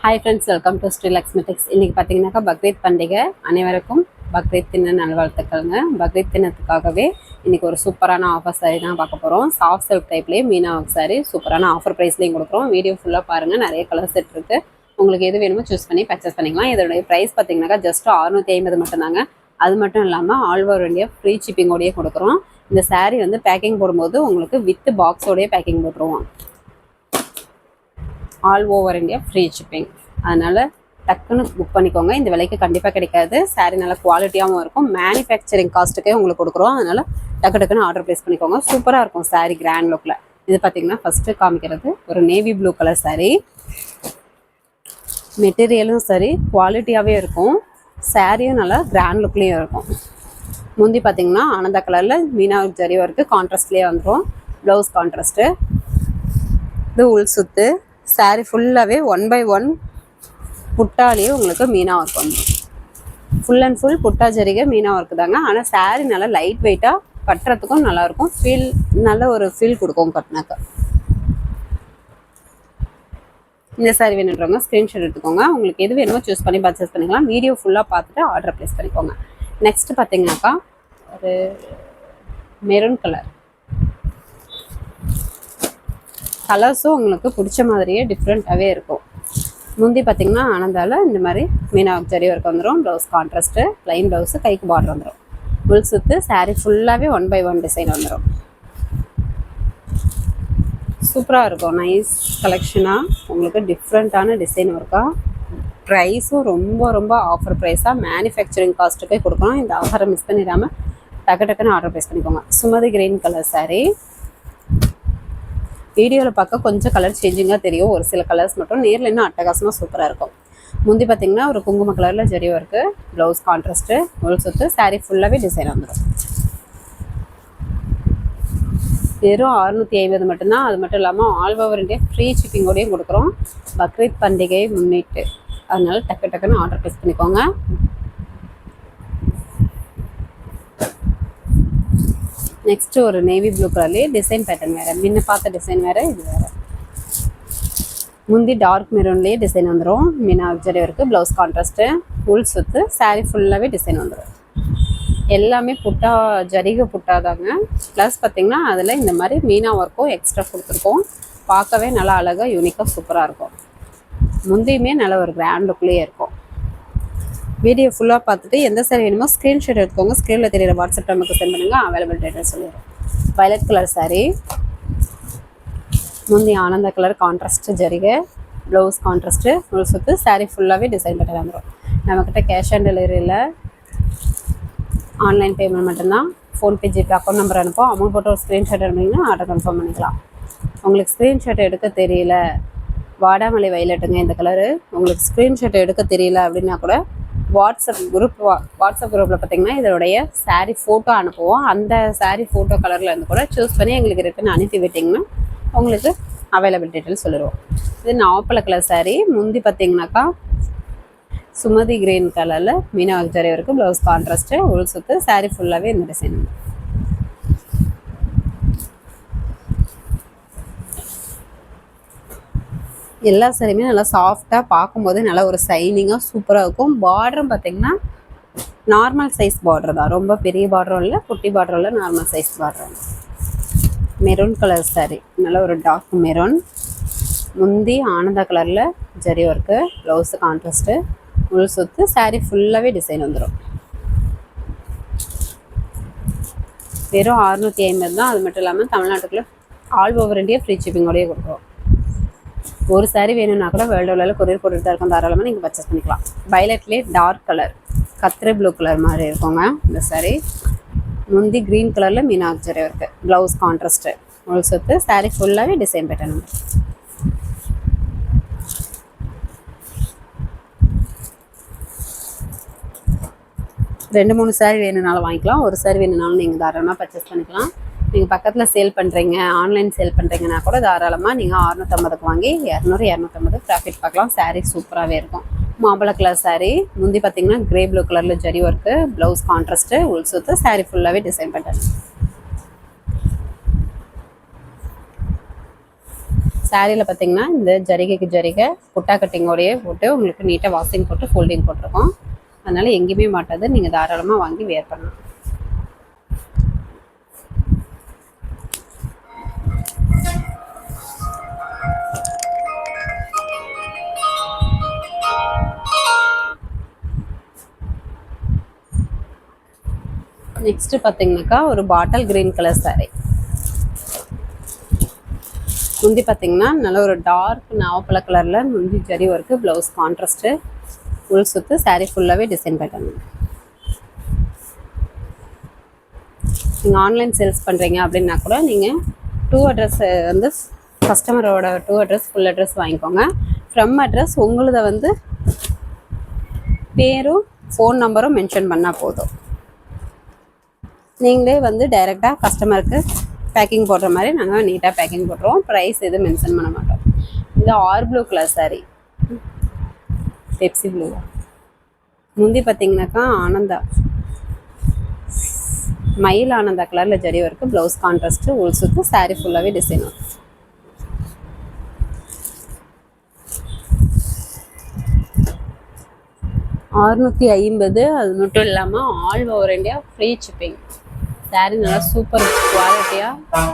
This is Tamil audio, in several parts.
Hi friends, welcome to Sri Lakshmi Tex. இன்றைக்கி பார்த்தீங்கன்னாக்கா பக்ரீத் பண்டிகை. அனைவருக்கும் பக்ரீத் தின நல்வாழ்த்துக்கள்ங்க. பக்ரீத் தினத்துக்காகவே இன்றைக்கி ஒரு சூப்பரான ஆஃபர் சாரி தான் பார்க்க போகிறோம். சாஃப்ட் சில்க் டைப்லேயே மீனா ஒர்க் சாரி சூப்பரான ஆஃபர் ப்ரைஸ்லேயும் கொடுக்குறோம். வீடியோ ஃபுல்லாக பாருங்கள், நிறைய கலர் செட் இருக்குது. உங்களுக்கு எது வேணுமோ சூஸ் பண்ணி பர்ச்சேஸ் பண்ணிக்கலாம். இதோடைய ப்ரைஸ் பார்த்தீங்கன்னாக்கா ஜஸ்ட் 650 மட்டும்தாங்க. அது மட்டும் இல்லாமல் ஆல் ஓவர் இந்தியா ஃப்ரீ ஷிப்பிங்கோடையே கொடுக்குறோம். இந்த சாரீ வந்து பேக்கிங் போடும்போது உங்களுக்கு வித் பாக்ஸோடையே பேக்கிங் போட்டுருவோம். All over India free shipping. அதனால் டக்குன்னு புக் பண்ணிக்கோங்க. இந்த விலைக்கு கண்டிப்பாக கிடைக்காது. சாரீ நல்லா குவாலிட்டியாகவும் இருக்கும். மேனுஃபேக்சரிங் காஸ்ட்டுக்கே உங்களுக்கு கொடுக்குறோம். அதனால் டக்குன்னு ஆர்டர் ப்ளேஸ் பண்ணிக்கோங்க. சூப்பராக இருக்கும் சாரீ, கிராண்ட் லுக்கில். இது பார்த்திங்கன்னா ஃபஸ்ட்டு காமிக்கிறது ஒரு நேவி ப்ளூ கலர் சாரீ. மெட்டீரியலும் சரி குவாலிட்டியாகவே இருக்கும். சாரியும் நல்லா கிராண்ட் லுக்லேயும் இருக்கும். முந்தி பார்த்திங்கன்னா ஆனந்தா கலரில் மீனா ஜரி ஒர்க்கு கான்ட்ராஸ்ட்லேயே வந்துடும். Blouse contrast. இது உள் சுத்து. சாரீ ஃபுல்லாகவே 1/1 புட்டாலேயே உங்களுக்கு மீனா ஒர்க் வந்துடும். ஃபுல் அண்ட் ஃபுல் புட்டா ஜரிகை மீனா ஒர்க்கு தாங்க. ஆனால் சாரீ நல்லா லைட் வெயிட்டாக கட்டுறதுக்கும் நல்லாயிருக்கும். நல்ல ஒரு ஃபீல் கொடுக்கும் கட்டினாக்கா. இந்த சாரீ வேணுன்றவங்க ஸ்க்ரீன்ஷாட் எடுத்துக்கோங்க. உங்களுக்கு எது வேணுமோ சூஸ் பண்ணி பர்ச்சேஸ் பண்ணிக்கலாம். வீடியோ ஃபுல்லாக பார்த்துட்டு ஆர்டர் ப்ளேஸ் பண்ணிக்கோங்க. நெக்ஸ்ட் பார்த்தீங்கன்னாக்கா ஒரு மெரூன் கலர். கலர்ஸும் உங்களுக்கு பிடிச்ச மாதிரியே டிஃப்ரெண்ட்டாகவே இருக்கும். முந்தி பார்த்திங்கன்னா ஆனந்தால் இந்த மாதிரி மீனா ஜரி ஒர்க் வந்துடும். ப்ளவுஸ் கான்ட்ராஸ்ட்டு, ப்ளைன் ப்ளவுஸு, கைக்கு பார்டர் வந்துடும். உள் சுத்து. சாரீ ஃபுல்லாகவே 1/1 டிசைன் வந்துடும். சூப்பராக இருக்கும். நைஸ் கலெக்ஷனாக உங்களுக்கு டிஃப்ரெண்ட்டான டிசைன் ஒர்க்காக. ப்ரைஸும் ரொம்ப ஆஃபர் ப்ரைஸாக மேனுஃபேக்சரிங் காஸ்ட்டுக்கே கொடுக்கணும். இந்த ஆஃபரை மிஸ் பண்ணிடாமல் டக்குன்னு ஆர்டர் ப்ளேஸ் பண்ணிக்கோங்க. Sumathi green colour sari. வீடியோவில் பார்க்க கொஞ்சம் கலர் சேஞ்சிங்காக தெரியும். ஒரு சில கலர்ஸ் மட்டும் நேரில் இன்னும் அட்டகாசமாக சூப்பராக இருக்கும். முந்தி பார்த்திங்கன்னா ஒரு குங்கும கலரில் ஜரி ஒர்க்கு, ப்ளவுஸ் கான்ட்ராஸ்ட்டு, உள் சுத்து. சாரீ ஃபுல்லாகவே டிசைன் வந்துடும். வெறும் 650 மட்டும்தான். அது மட்டும் இல்லாமல் ஆல் ஓவர் இந்தியா ஃப்ரீ ஷிப்பிங்கோடையும் கொடுக்குறோம். பக்ரீத் பண்டிகையை முன்னிட்டு. அதனால் டக்குன்னு ஆர்டர் ப்ளேஸ் பண்ணிக்கோங்க. நெக்ஸ்ட்டு ஒரு நேவி ப்ளூ கலர்லேயே டிசைன் பேட்டர்ன் வேறு. முன்ன பார்த்த டிசைன் வேறு, இது வேறு. முந்தி டார்க் மெரூன்லேயே டிசைன் வந்துடும். Meena zari work, blouse contrast, உள் சுத்து. சாரீ ஃபுல்லாகவே டிசைன் வந்துடும். எல்லாமே புட்டா ஜரிகை புட்டா தாங்க. ப்ளஸ் பார்த்திங்கன்னா அதில் இந்த மாதிரி மீனா ஒர்க்கும் எக்ஸ்ட்ரா கொடுத்துருக்கோம். பார்க்கவே நல்லா அழகாக யூனிக்காக சூப்பராக இருக்கும். முந்தியுமே நல்ல ஒரு கிராண்ட் லுக்லேயே இருக்கும். வீடியோ ஃபுல்லாக பார்த்துட்டு எந்த சாரீ வேணுமோ ஸ்க்ரீன்ஷாட் எடுத்துக்கோங்க. ஸ்க்ரீனில் தெரியிற வாட்ஸ்அப் நமக்கு சென்ட் பண்ணுங்கள். அவைலபிள் டேட்டா சொல்லிடுறோம். Violet colour sari. முந்தி ஆனந்த கலர் கான்ட்ராஸ்ட்டு ஜரிகை, ப்ளவுஸ் கான்ட்ராஸ்ட்டு, உள் சுத்து. சாரீ ஃபுல்லாகவே டிசைன் பண்ணி வந்துடும். நம்மக்கிட்ட கேஷ் ஆன் டெலிவரியில் ஆன்லைன் பேமெண்ட் மட்டும்தான். ஃபோன்பே, ஜிபே அக்கௌண்ட் நம்பர் அனுப்போம். அமௌண்ட் போட்டு ஒரு ஸ்க்ரீன்ஷாட் எடுத்தீங்கன்னா ஆர்டர் கன்ஃபார்ம் பண்ணிக்கலாம். உங்களுக்கு ஸ்க்ரீன்ஷாட் எடுக்க தெரியல, வாடாமலை வயலட்டுங்க இந்த கலரு, உங்களுக்கு ஸ்க்ரீன்ஷாட் எடுக்க தெரியல அப்படின்னா கூட வாட்ஸ்அப் குரூப்பில் பார்த்திங்கன்னா இதோடைய சாரீ ஃபோட்டோ அனுப்புவோம். அந்த சாரீ ஃபோட்டோ கலரில் இருந்து கூட சூஸ் பண்ணி எங்களுக்கு ரிட்டன் அனுப்பி விட்டிங்கன்னா உங்களுக்கு அவைலபிள் டீட்டெயில் சொல்லிடுவோம். இது நாப்பழ கலர் சாரீ. முந்தி பார்த்திங்கனாக்கா சுமதி கிரீன் கலரில் Meena zari work, blouse contrast, உள் சுத்து. சாரீ ஃபுல்லாகவே இந்த டிசைன். எல்லா சாரியுமே நல்லா சாஃப்டாக பார்க்கும்போது நல்லா ஒரு சைனிங்காக சூப்பராக இருக்கும். பார்டரும் பார்த்திங்கன்னா நார்மல் சைஸ் பார்டர் தான். ரொம்ப பெரிய பார்டரும் இல்லை, குட்டி பார்டரும் இல்லை, normal size border. Maroon colour sari. நல்ல ஒரு டார்க் மெரூன். முந்தி ஆனந்தா கலரில் ஜரி ஒர்க்கு, ப்ளவுஸு கான்ட்ராஸ்ட்டு, உள் சுத்து. சாரீ ஃபுல்லாகவே டிசைன் வந்துடும். வெறும் 650 தான். அது மட்டும் இல்லாமல் தமிழ்நாட்டுக்குள்ளே ஆல் ஓவர் இந்தியா ஃப்ரீ ஷிப்பிங்கோடையே கொடுக்குறோம். ஒரு சாரீ வேணும்னா கூட வேர்ல்டு லெவலில் கொரியர் போட்டுட்டு தான் இருக்கும். தாராளமாக நீங்கள் பர்ச்சேஸ் பண்ணிக்கலாம். வயலட்லேயே டார்க் கலர், கத்திரி ப்ளூ கலர் மாதிரி இருக்குங்க இந்த சாரீ. முந்தி க்ரீன் கலரில் Meena zari work, blouse contrast, உள் சுத்து. சாரீ ஃபுல்லாகவே டிசைன் பேட்டர்ன். 2-3 சாரீ வேணும்னாலும் வாங்கிக்கலாம். ஒரு சாரீ வேணும்னாலும் நீங்கள் தாராளமாக பர்ச்சேஸ் பண்ணிக்கலாம். நீங்கள் பக்கத்தில் சேல் பண்ணுறீங்க, ஆன்லைன் சேல் பண்ணுறீங்கன்னா கூட தாராளமாக நீங்கள் 650க்கு வாங்கி 200-250 ப்ராஃபிட் பார்க்கலாம். சாரீ சூப்பராகவே இருக்கும். மாம்பழ கலர் சாரீ. முந்தி பார்த்திங்கன்னா கிரே ப்ளூ கலரில் ஜரி ஒர்க்கு, ப்ளவுஸ் கான்ட்ராஸ்ட்டு, உள் சுத்து. சாரீ ஃபுல்லாகவே டிசைன் பண்ணுறேன். சாரியில் பார்த்தீங்கன்னா இந்த ஜரிகைக்கு ஜரிகை புட்டா கட்டிங்கோடையே போட்டு உங்களுக்கு நீட்டாக வாஷிங் போட்டு ஃபோல்டிங் போட்டிருக்கோம். அதனால் எங்கேயுமே மாட்டாது, நீங்கள் தாராளமாக வாங்கி வேர் பண்ணலாம். நெக்ஸ்ட் பார்த்தீங்கன்னாக்கா ஒரு பாட்டில் கிரீன் கலர் சாரீ. முந்தி பார்த்தீங்கன்னா நல்ல ஒரு டார்க் நாவப்பழ கலரில் முந்தி ஜரி ஒர்க்கு, ப்ளவுஸ் கான்ட்ராஸ்ட்டு, உள் சுற்று, சாரீ ஃபுல்லாகவே டிசைன் பேட்டர்ன். நீங்கள் ஆன்லைன் சேல்ஸ் பண்ணுறீங்க அப்படின்னா கூட நீங்கள் 2 அட்ரஸ் வந்து கஸ்டமரோட 2 அட்ரஸ் ஃபுல் அட்ரஸ் வாங்கிக்கோங்க. ஃப்ரம் அட்ரஸ் உங்களதை வந்து பேரும் ஃபோன் நம்பரும் மென்ஷன் பண்ணால் போதும். நீங்களே வந்து டைரெக்டாக கஸ்டமருக்கு பேக்கிங் போடுற மாதிரி நாங்கள் நீட்டாக பேக்கிங் போட்டுருவோம். ப்ரைஸ் எதுவும் மென்ஷன் பண்ண மாட்டோம். இது ஆர் blue colour sorry, Pepsi blue. முந்தி பார்த்தீங்கன்னாக்கா ஆனந்தா மயில் ஆனந்தா கலரில் ஜரி ஒர்க்கு, ப்ளவுஸ் கான்ட்ராஸ்ட்டு, உள் சுத்து, சாரீ ஃபுல்லாகவே டிசைன் வரும். $650. அது மட்டும் இல்லாமல் all over India free shipping. Sari நல்லா சூப்பர் குவாலிட்டியாக,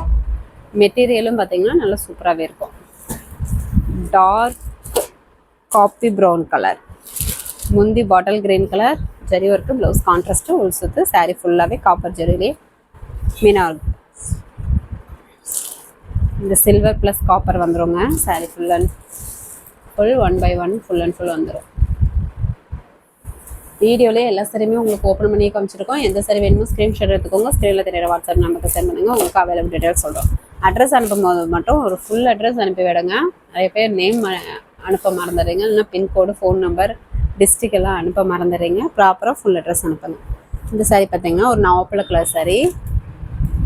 மெட்டீரியலும் பார்த்தீங்கன்னா நல்லா சூப்பராகவே இருக்கும். டார்க் காப்பி ப்ரௌன் கலர், முந்தி bottle green colour zari work, blouse contrast, உள் சுத்து, சாரீ ஃபுல்லாகவே காப்பர் ஜரிலே மீனாக. இந்த சில்வர் ப்ளஸ் காப்பர் வந்துடுங்க. Sari full and full 1 by 1 full and full வந்துடும். வீடியோலேயே எல்லா சாரியுமே உங்களுக்கு ஓப்பன் பண்ணி காமிச்சிருக்கோம். எந்த சாரி வேணுமோ ஸ்க்ரீன்ஷாட் எடுத்துக்கோங்க. ஸ்க்ரீனில் தெரியற வாட்ஸ்அப் நம்பருக்கு சென்ட் பண்ணுங்கள். உங்களுக்கு அவைலபிள் டீட்டெயில்ஸ் சொல்கிறோம். அட்ரஸ் அனுப்பும் போது மட்டும் ஒரு ஃபுல் அட்ரஸ் அனுப்பி விடுங்க. நிறைய பேர் நேம் அனுப்ப மறந்துடுறீங்க, இல்லைன்னா பின்கோடு, ஃபோன் நம்பர், டிஸ்ட்ரிக் எல்லாம் அனுப்ப மறந்துடுறீங்க. ப்ராப்பராக ஃபுல் அட்ரஸ் அனுப்புங்க. இந்த சாரி பார்த்தீங்கன்னா ஒரு நாவப்பழ கலர் சாரி,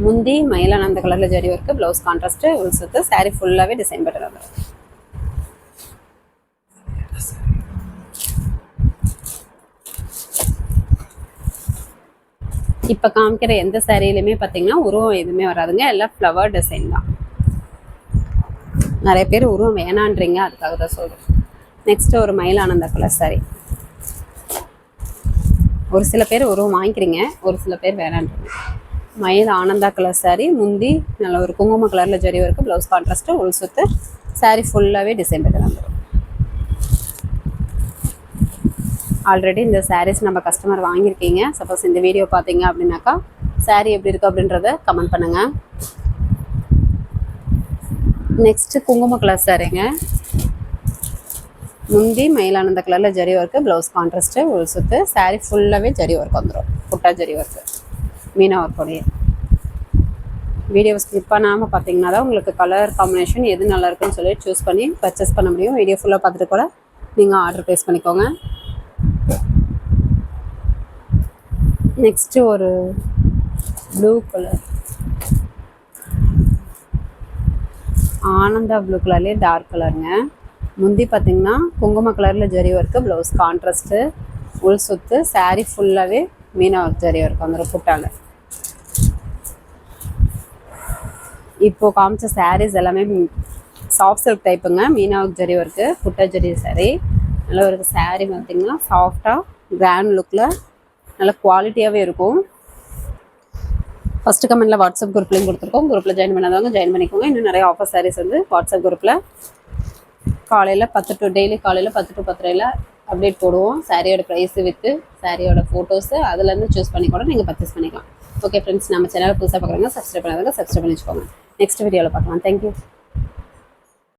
முந்தி மயிலானந்த கலரில் ஜரி ஒர்க்கு, ப்ளவுஸ் கான்ட்ராஸ்ட்டு, உள் சுத்து, சாரி ஃபுல்லாகவே டிசைன் பெட்டர் வந்துடும். இப்போ காமிக்கிற எந்த சாரியிலுமே பார்த்தீங்கன்னா உருவம் எதுவுமே வராதுங்க, எல்லாம் ஃப்ளவர் டிசைன் தான். நிறைய பேர் உருவம் வேணான்றீங்க, அதுக்காக தான் சொல்கிறேன். நெக்ஸ்ட்டு ஒரு மயிலானந்த கலர் சாரி. ஒரு சில பேர் உருவம் வாங்கிக்கிறீங்க, ஒரு சில பேர் வேணான்றீங்க. மயில் ஆனந்தா கலர் சாரி, முந்தி நல்ல ஒரு குங்கும கலரில் ஜரி ஒர்க்கு, ப்ளவுஸ் கான்ட்ராஸ்ட்டு, உள் சுத்து, சாரி ஃபுல்லாகவே டிசைன் பண்ணி வந்துடும். ஆல்ரெடி இந்த சாரீஸ் நம்ம கஸ்டமர் வாங்கியிருக்கீங்க. சப்போஸ் இந்த வீடியோ பார்த்தீங்க அப்படின்னாக்கா சாரீ எப்படி இருக்குது அப்படின்றத கமெண்ட் பண்ணுங்கள். நெக்ஸ்ட்டு குங்கும கலர் சாரீங்க, முந்தி மயிலானந்த கலரில் ஜரி ஒர்க்கு, ப்ளவுஸ் கான்ட்ராஸ்ட்டு, உள் சுத்து, சாரீ ஃபுல்லாகவே ஜரி ஒர்க் வந்துடும். புட்டா ஜரி ஒர்க்கு, மீனா ஒர்க்கோடைய. வீடியோ ஸ்கிப் பண்ணாமல் பார்த்தீங்கன்னா தான் உங்களுக்கு கலர் காம்பினேஷன் எது நல்லா இருக்குன்னு சொல்லி சூஸ் பண்ணி பர்ச்சேஸ் பண்ண முடியும். வீடியோ ஃபுல்லாக பார்த்துட்டு கூட நீங்கள் ஆர்டர் ப்ளேஸ் பண்ணிக்கோங்க. நெக்ஸ்ட்டு ஒரு ப்ளூ கலர், ஆனந்தா ப்ளூ கலர்லேயே டார்க் கலருங்க. முந்தி பார்த்திங்கன்னா குங்கும கலரில் ஜரி ஒர்க்கு, ப்ளவுஸ் கான்ட்ராஸ்ட்டு, உள் சுத்து, சாரீ ஃபுல்லாகவே மீனா ஒர்க் ஜரி ஒர்க் வந்துடும் புட்டாங்க. இப்போது காமிச்ச சாரீஸ் எல்லாமே சாஃப்ட் சில்க் டைப்புங்க, மீனா ஒர்க் ஜரி ஒர்க்கு, புட்டா ஜரி சாரீ. நல்லா ஒரு சாரீ பார்த்திங்கன்னா சாஃப்டாக கிராண்ட் லுக்கில் நல்ல குவாலிட்டியாகவே இருக்கும். ஃபஸ்ட்டு கமெண்ட்டில் வாட்ஸ்அப் குரூப் லிங்க் கொடுத்துருக்கோம். குரூப்பில் ஜாயின் பண்ணாதவங்க ஜாயின் பண்ணிக்கோங்க. இன்னும் நிறைய ஆஃபர் சாரீஸ் வந்து வாட்ஸ்அப் குரூப்பில் காலையில் 10 to டெய்லி காலையில் 10 to 10:30 அப்டேட் போடுவோம். சாரியோட ப்ரைஸு வித்து சாரியோட ஃபோட்டோஸு அதுலேருந்து சூஸ் பண்ணி கூட நீங்கள் பர்ச்சேஸ் பண்ணிக்கலாம். ஓகே ஃப்ரெண்ட்ஸ், நம்ம சேனலை புதுசாக பார்க்குறாங்க, சப்ஸ்கிரைப் பண்ணாதவங்க சப்ஸ்கிரைப் பண்ணி வச்சுக்கோங்க. நெக்ஸ்ட் வீடியோவில் பார்க்கலாம். தேங்க்யூ.